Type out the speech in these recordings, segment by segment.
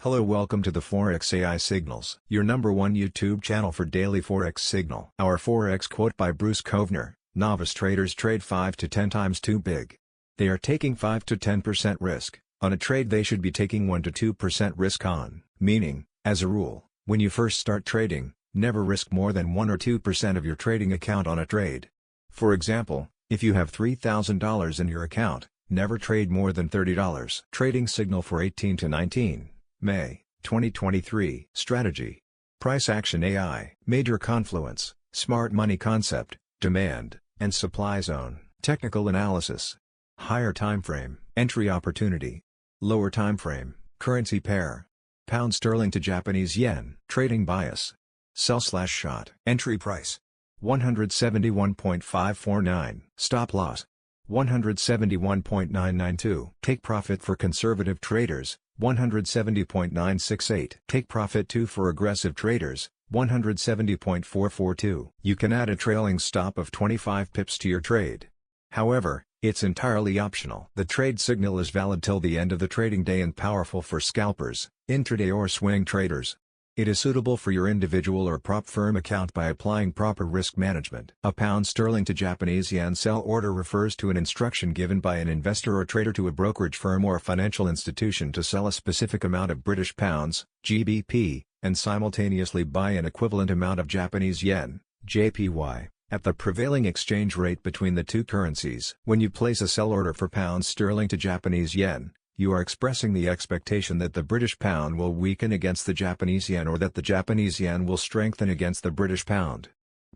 Hello, welcome to the Forex AI Signals, your #1 YouTube channel for daily Forex signal. Our Forex quote by Bruce Kovner: novice traders trade 5 to 10 times too big. They are taking 5 to 10% risk. On a trade they should be taking 1 to 2% risk on, meaning, as a rule, when you first start trading, never risk more than 1 or 2% of your trading account on a trade. For example, if you have $3,000 in your account, never trade more than $30. Trading signal for 18 to 19. May 2023. Strategy. Price action AI. Major confluence, smart money concept, demand, and supply zone. Technical analysis. Higher time frame, entry opportunity. Lower time frame, currency pair. Pound sterling to Japanese yen. Trading bias. Sell/shot. Entry price. 171.549. Stop loss. 171.992. Take profit for conservative traders. 170.968. Take profit 2 for aggressive traders, 170.442. You can add a trailing stop of 25 pips to your trade. However, it's entirely optional. The trade signal is valid till the end of the trading day and powerful for scalpers, intraday or swing traders. It is suitable for your individual or prop firm account by applying proper risk management. A pound sterling to Japanese yen sell order refers to an instruction given by an investor or trader to a brokerage firm or financial institution to sell a specific amount of British pounds, GBP, and simultaneously buy an equivalent amount of Japanese yen, JPY, at the prevailing exchange rate between the two currencies. When you place a sell order for pound sterling to Japanese yen, you are expressing the expectation that the British pound will weaken against the Japanese yen or that the Japanese yen will strengthen against the British pound.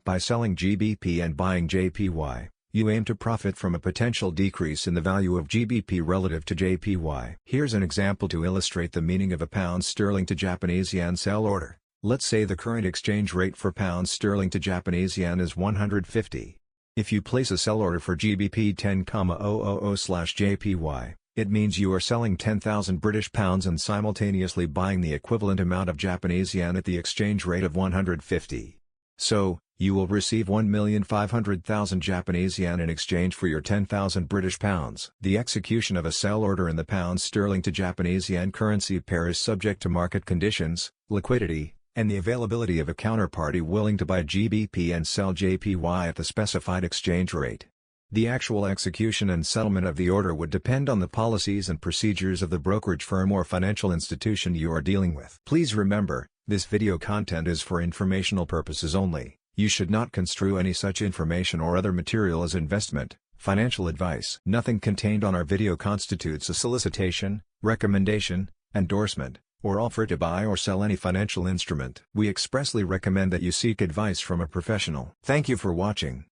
By selling GBP and buying JPY, you aim to profit from a potential decrease in the value of GBP relative to JPY. Here's an example to illustrate the meaning of a pound sterling to Japanese yen sell order. Let's say the current exchange rate for pound sterling to Japanese yen is 150. If you place a sell order for GBP 10,000/JPY, it means you are selling 10,000 British pounds and simultaneously buying the equivalent amount of Japanese yen at the exchange rate of 150. So, you will receive 1,500,000 Japanese yen in exchange for your 10,000 British pounds. The execution of a sell order in the pound sterling to Japanese yen currency pair is subject to market conditions, liquidity, and the availability of a counterparty willing to buy GBP and sell JPY at the specified exchange rate. The actual execution and settlement of the order would depend on the policies and procedures of the brokerage firm or financial institution you are dealing with. Please remember, this video content is for informational purposes only. You should not construe any such information or other material as investment, financial advice. Nothing contained on our video constitutes a solicitation, recommendation, endorsement, or offer to buy or sell any financial instrument. We expressly recommend that you seek advice from a professional. Thank you for watching.